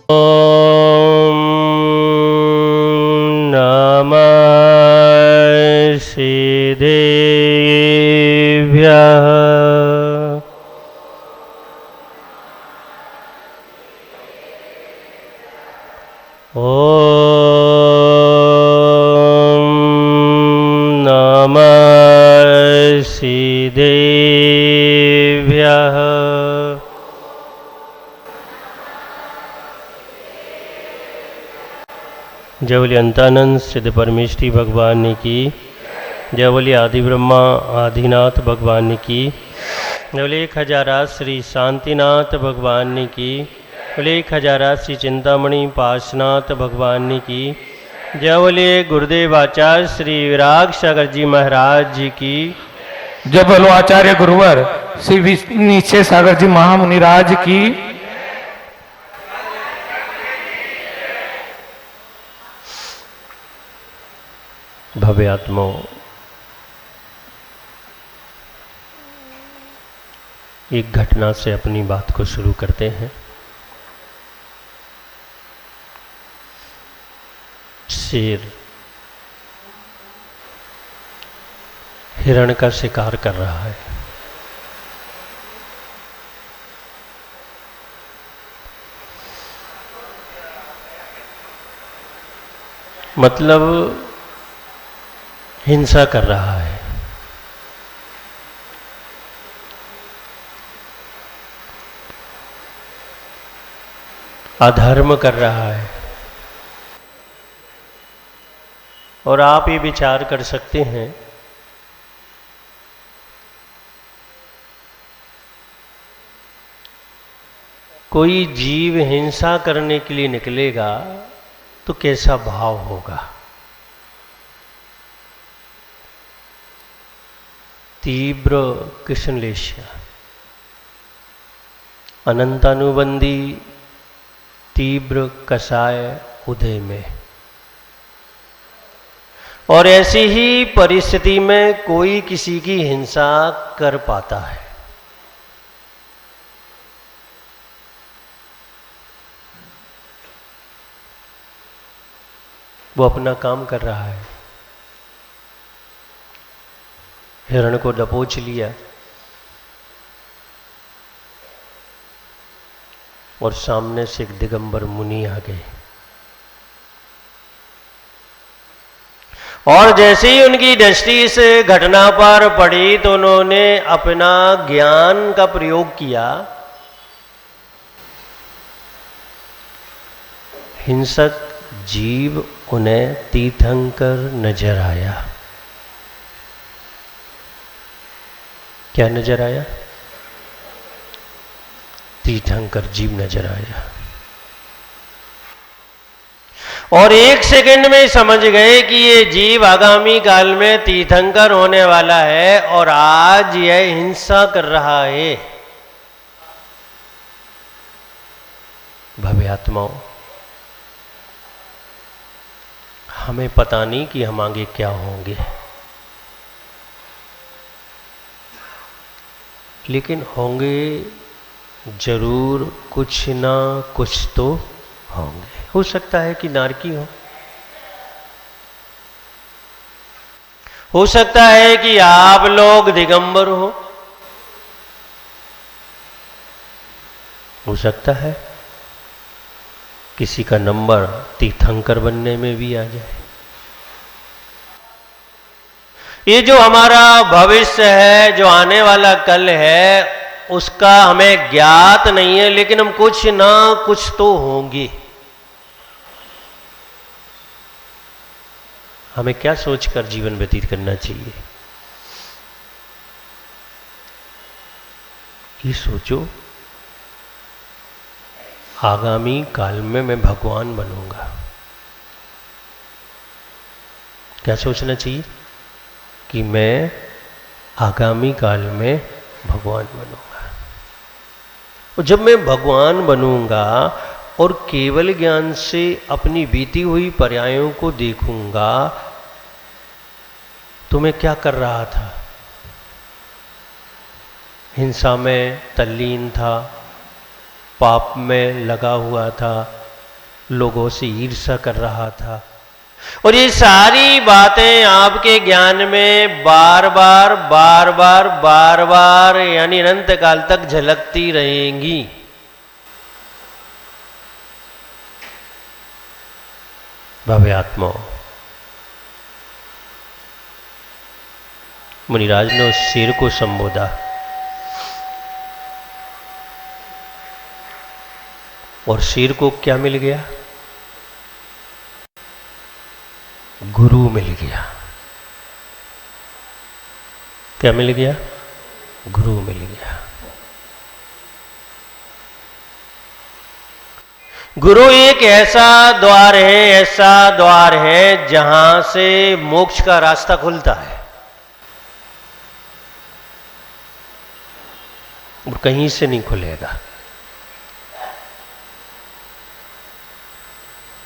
ॐ नमः श्रीदेव्यः। ॐ नमः श्रीदेव्यः। जय बोलिए अंतानंद सिद्ध परमेष्ठी भगवान की। जय बोलिए आदि ब्रह्मा आदिनाथ भगवान की। जय बोलिए 1000 श्री शांतिनाथ भगवान की। बोलिए 1000 श्री चिंतामणि पाशनाथ भगवान की। जय बोलिए गुरुदेव आचार्य श्री विराग सागर जी महाराज जी की। जय बोलो आचार्य गुरुवर श्री निश्चय सागर जी महामुनिराज की। भव्य आत्माओं, एक घटना से अपनी बात को शुरू करते हैं। शेर हिरण का शिकार कर रहा है। मतलब हिंसा कर रहा है। अधर्म कर रहा है। और आप ये विचार कर सकते हैं कोई जीव हिंसा करने के लिए निकलेगा तो कैसा भाव होगा। तीव्र कृष्णलेश्या अनंतानुबंधी तीव्र कषाय उदय में। और ऐसी ही परिस्थिति में कोई किसी की हिंसा कर पाता है। वो अपना काम कर रहा है, हिरण को दबोच लिया और सामने से एक दिगंबर मुनि आ गए। और जैसे ही उनकी दृष्टि इस घटना पर पड़ी तो उन्होंने अपना ज्ञान का प्रयोग किया। हिंसक जीव उन्हें तीर्थंकर नजर आया। क्या नजर आया? तीर्थंकर जीव नजर आया। और एक सेकंड में समझ गए कि ये जीव आगामी काल में तीर्थंकर होने वाला है और आज यह हिंसा कर रहा है। भव्य आत्माओं, हमें पता नहीं कि हम आगे क्या होंगे, लेकिन होंगे जरूर, कुछ ना कुछ तो होंगे। हो सकता है कि नारकी हो सकता है कि आप लोग दिगंबर हो सकता है किसी का नंबर तीर्थंकर बनने में भी आ जाए। ये जो हमारा भविष्य है, जो आने वाला कल है, उसका हमें ज्ञात नहीं है, लेकिन हम कुछ ना कुछ तो होंगे। हमें क्या सोचकर जीवन व्यतीत करना चाहिए? ये सोचो, आगामी काल में मैं भगवान बनूंगा। क्या सोचना चाहिए? कि मैं आगामी काल में भगवान बनूंगा। और जब मैं भगवान बनूंगा और केवल ज्ञान से अपनी बीती हुई पर्यायों को देखूंगा, तो मैं क्या कर रहा था? हिंसा में तल्लीन था, पाप में लगा हुआ था, लोगों से ईर्ष्या कर रहा था। और ये सारी बातें आपके ज्ञान में बार बार बार बार बार बार यानी अनंत काल तक झलकती रहेंगी। भव्य आत्माओं, मुनिराज ने उस शेर को संबोधा और शेर को क्या मिल गया? गुरु मिल गया। क्या मिल गया? गुरु मिल गया। गुरु एक ऐसा द्वार है जहां से मोक्ष का रास्ता खुलता है और कहीं से नहीं खुलेगा।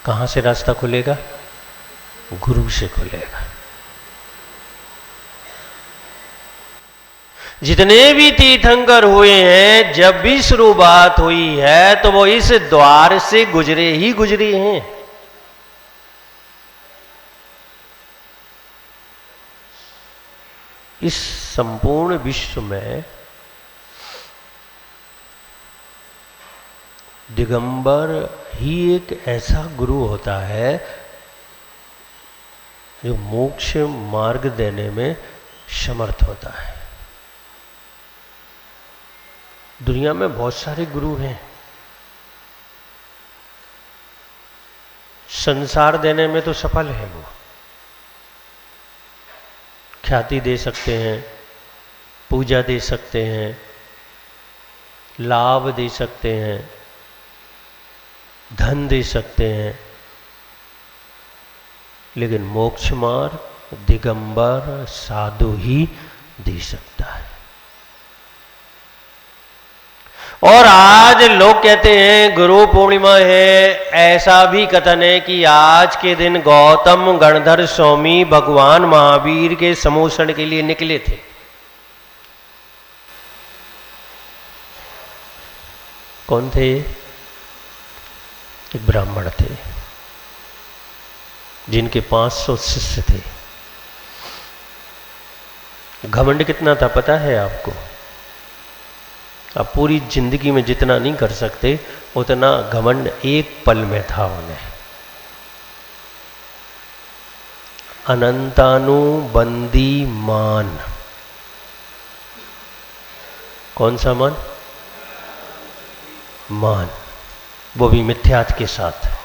कहां से रास्ता खुलेगा? गुरु से खुलेगा। जितने भी तीर्थंकर हुए हैं, जब भी शुरुआत हुई है तो वो इस द्वार से गुजरे ही गुजरे हैं। इस संपूर्ण विश्व में दिगंबर ही एक ऐसा गुरु होता है जो मोक्ष मार्ग देने में समर्थ होता है। दुनिया में बहुत सारे गुरु हैं। संसार देने में तो सफल है वो। ख्याति दे सकते हैं, पूजा दे सकते हैं, लाभ दे सकते हैं, धन दे सकते हैं, लेकिन मोक्ष मार्ग दिगंबर साधु ही दे सकता है। और आज लोग कहते हैं गुरु पूर्णिमा है, ऐसा भी कथन है कि आज के दिन गौतम गणधर स्वामी भगवान महावीर के समोषण के लिए निकले थे। कौन थे? एक ब्राह्मण थे जिनके 500 शिष्य थे। घमंड कितना था पता है आपको? आप पूरी जिंदगी में जितना नहीं कर सकते उतना घमंड एक पल में था उन्हें। अनंतानुबंधी मान। कौन सा मान? मान, वो भी मिथ्यात्व के साथ।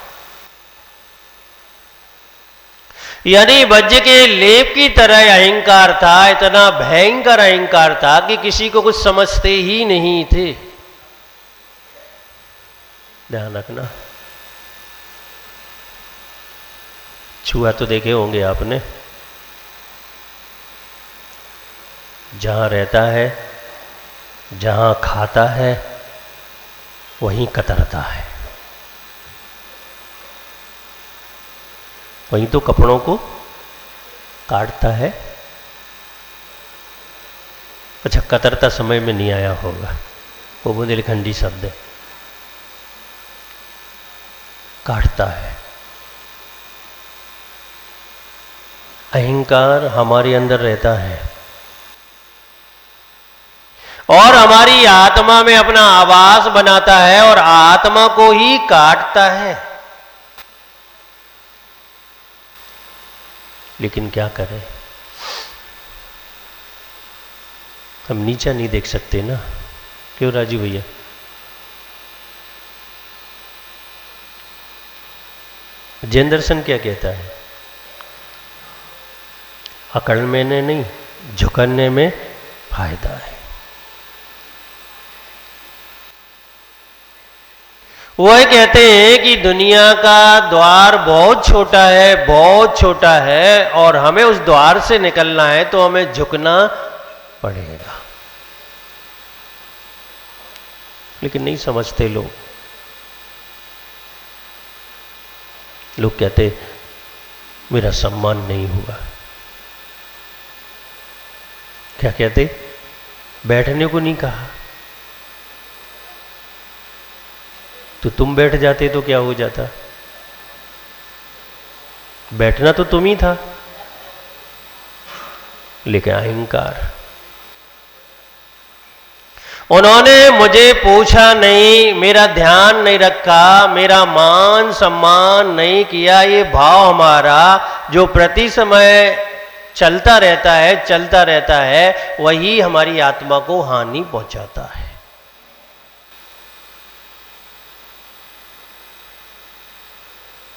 यानी वज्र के लेप की तरह अहंकार था, इतना भयंकर अहंकार था कि किसी को कुछ समझते ही नहीं थे। ध्यान रखना। छुआ तो देखे होंगे आपने, जहां रहता है, जहां खाता है, वहीं कतरता है। वहीं तो कपड़ों को काटता है। अच्छा, कतरता समय में नहीं आया होगा, वो बुंदेलखंडी शब्द है। काटता है। अहंकार हमारे अंदर रहता है और हमारी आत्मा में अपना आवास बनाता है और आत्मा को ही काटता है। लेकिन क्या करें, हम नीचा नहीं देख सकते ना। क्यों राजू भैया? जैन दर्शन क्या कहता है? अकड़ने में नहीं, झुकने में फायदा है। वो कहते हैं कि दुनिया का द्वार बहुत छोटा है, बहुत छोटा है, और हमें उस द्वार से निकलना है तो हमें झुकना पड़ेगा। लेकिन नहीं समझते लोग। लोग कहते मेरा सम्मान नहीं हुआ। क्या कहते? बैठने को नहीं कहा। तो तुम बैठ जाते तो क्या हो जाता? बैठना तो तुम ही था, लेकिन अहंकार। उन्होंने मुझे पूछा नहीं, मेरा ध्यान नहीं रखा, मेरा मान सम्मान नहीं किया। ये भाव हमारा जो प्रति समय चलता रहता है, वही हमारी आत्मा को हानि पहुंचाता है।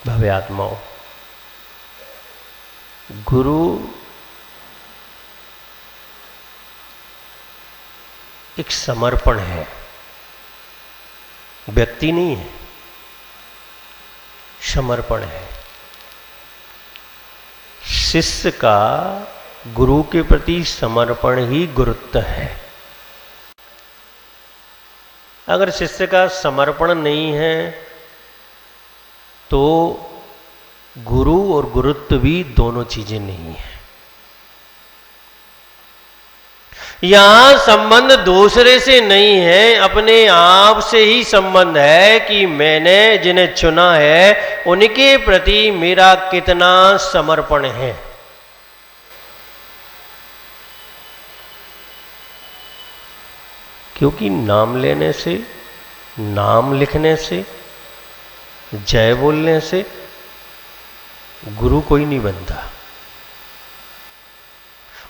भव्य आत्माओं, गुरु एक समर्पण है, व्यक्ति नहीं है, समर्पण है। शिष्य का गुरु के प्रति समर्पण ही गुरुत्व है। अगर शिष्य का समर्पण नहीं है तो गुरु और गुरुत्व भी दोनों चीजें नहीं है। यहां संबंध दूसरे से नहीं है, अपने आप से ही संबंध है कि मैंने जिन्हें चुना है उनके प्रति मेरा कितना समर्पण है। क्योंकि नाम लेने से, नाम लिखने से, जय बोलने से गुरु कोई नहीं बनता।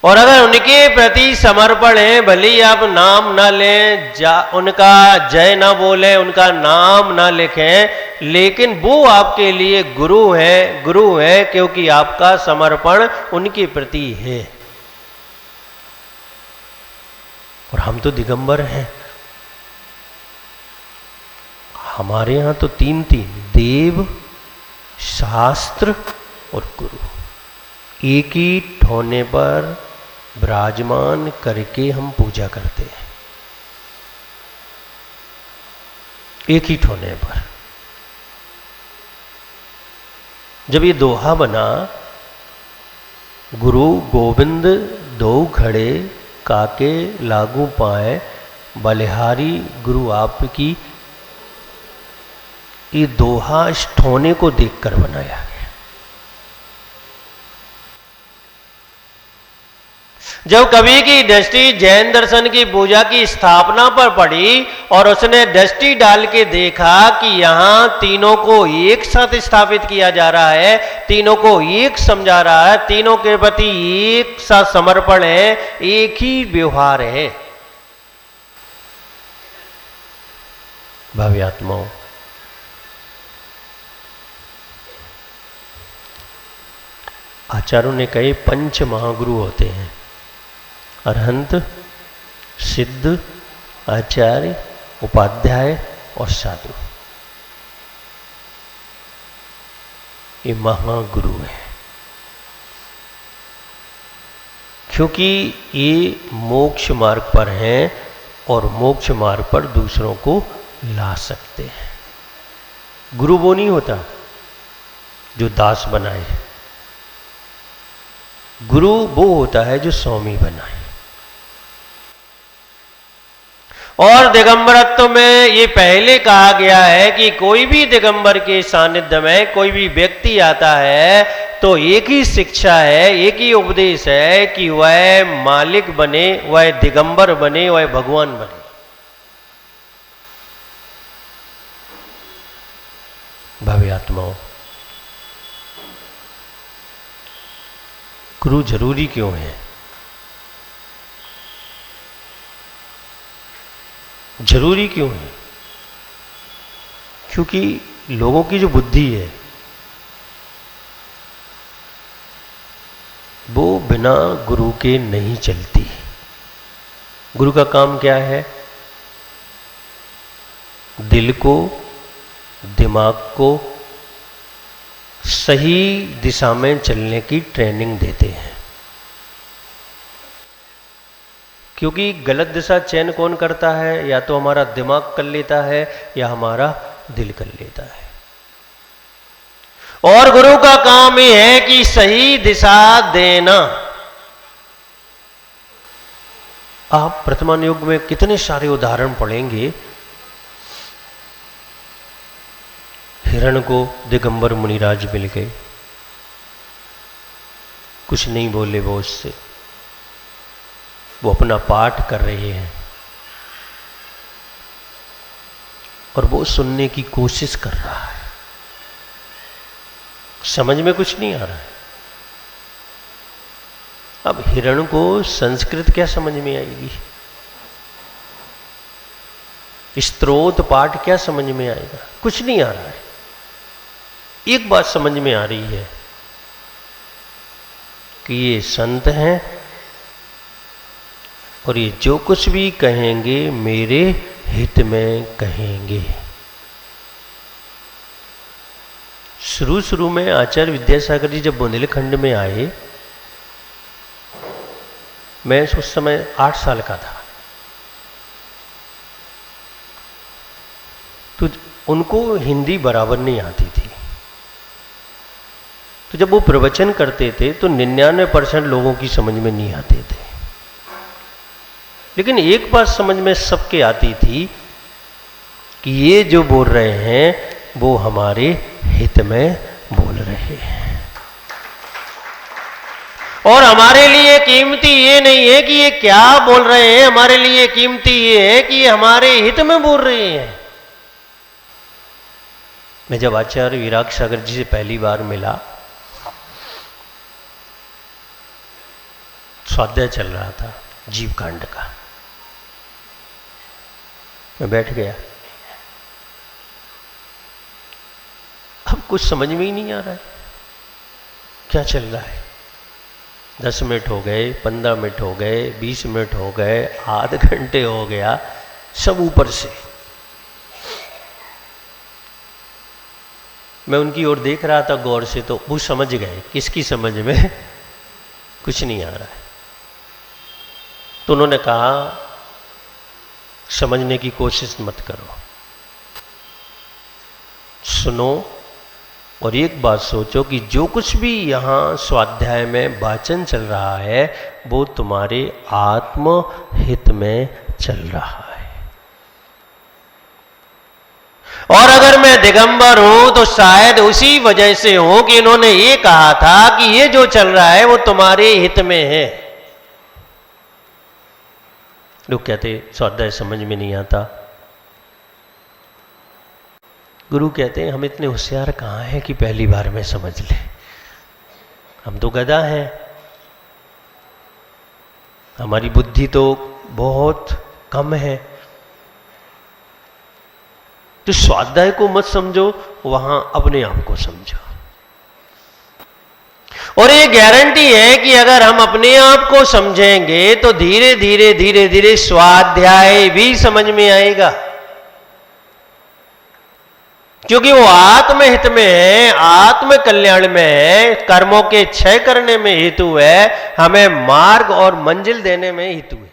और अगर उनके प्रति समर्पण है, भले ही आप नाम ना लें, उनका जय ना बोलें, उनका नाम ना लिखें, लेकिन वो आपके लिए गुरु है क्योंकि आपका समर्पण उनके प्रति है। और हम तो दिगंबर हैं। हमारे यहां तो तीन देव, शास्त्र और गुरु एक ही ठौने पर विराजमान करके हम पूजा करते हैं। एक ही ठौने पर। जब ये दोहा बना, गुरु गोविंद दो खड़े, काके लागू पाए, बलिहारी गुरु आपकी, ये दोहा इस ठौने को देखकर बनाया गया। जब कवि की दृष्टि जैन दर्शन की पूजा की स्थापना पर पड़ी और उसने दृष्टि डाल के देखा कि यहाँ तीनों को एक साथ स्थापित किया जा रहा है, तीनों को एक समझा रहा है, तीनों के प्रति एक सा समर्पण है, एक ही व्यवहार है। भव्य आत्माओं, आचार्यों ने कहे 5 महागुरु होते हैं: अरहंत, सिद्ध, आचार्य, उपाध्याय और साधु। ये महागुरु है क्योंकि ये मोक्ष मार्ग पर हैं और मोक्ष मार्ग पर दूसरों को ला सकते हैं। गुरु वो नहीं होता जो दास बनाए, गुरु वो होता है जो स्वामी बनाए। और दिगंबरत्व में ये पहले कहा गया है कि कोई भी दिगंबर के सानिध्य में कोई भी व्यक्ति आता है तो एक ही शिक्षा है, एक ही उपदेश है कि वह मालिक बने, वह दिगंबर बने, वह भगवान बने। भव्य आत्माओं, गुरु जरूरी क्यों है? जरूरी क्यों है? क्योंकि लोगों की जो बुद्धि है वो बिना गुरु के नहीं चलती। गुरु का काम क्या है? दिल को, दिमाग को सही दिशा में चलने की ट्रेनिंग देते हैं। क्योंकि गलत दिशा चयन कौन करता है? या तो हमारा दिमाग कर लेता है या हमारा दिल कर लेता है। और गुरु का काम यह है कि सही दिशा देना। आप वर्तमान युग में कितने सारे उदाहरण पढ़ेंगे। हिरण को दिगंबर मुनिराज मिल गए, कुछ नहीं बोले वो उससे, वो अपना पाठ कर रहे हैं और वो सुनने की कोशिश कर रहा है। समझ में कुछ नहीं आ रहा है। अब हिरण को संस्कृत क्या समझ में आएगी, स्तोत्र पाठ क्या समझ में आएगा, कुछ नहीं आ रहा है। एक बात समझ में आ रही है कि ये संत हैं और ये जो कुछ भी कहेंगे मेरे हित में कहेंगे। शुरू में आचार्य विद्यासागर जी जब बुंदेलखंड में आए, मैं उस समय 8 साल का था, तो उनको हिंदी बराबर नहीं आती थी। तो जब वो प्रवचन करते थे तो 99% लोगों की समझ में नहीं आते थे, लेकिन एक बात समझ में सबके आती थी कि ये जो बोल रहे हैं वो हमारे हित में बोल रहे हैं। और हमारे लिए कीमती ये नहीं है कि ये क्या बोल रहे हैं, हमारे लिए कीमती ये है कि ये हमारे हित में बोल रहे हैं। मैं जब आचार्य विराग सागर जी से पहली बार मिला, स्वाध्याय चल रहा था जीव कांड का, मैं बैठ गया। अब कुछ समझ में ही नहीं आ रहा है क्या चल रहा है। 10 मिनट हो गए, 15 मिनट हो गए, 20 मिनट हो गए, आध घंटे हो गया, सब ऊपर से। मैं उनकी ओर देख रहा था गौर से, तो वो समझ गए, किसकी समझ में कुछ नहीं आ रहा है। तो उन्होंने कहा समझने की कोशिश मत करो, सुनो और एक बात सोचो कि जो कुछ भी यहाँ स्वाध्याय में वाचन चल रहा है वो तुम्हारे आत्म हित में चल रहा है। और अगर मैं दिगंबर हूं तो शायद उसी वजह से हूं कि इन्होंने ये कहा था कि ये जो चल रहा है वो तुम्हारे हित में है। लोग कहते स्वाध्याय समझ में नहीं आता। गुरु कहते हैं हम इतने होशियार कहाँ हैं कि पहली बार में समझ ले, हम तो गधा हैं, हमारी बुद्धि तो बहुत कम है। तो स्वाध्याय को मत समझो, वहां अपने आप को समझो। और ये गारंटी है कि अगर हम अपने आप को समझेंगे तो धीरे धीरे धीरे धीरे स्वाध्याय भी समझ में आएगा, क्योंकि वो आत्महित में है, आत्म कल्याण में है, कर्मों के क्षय करने में हेतु है, हमें मार्ग और मंजिल देने में हेतु है।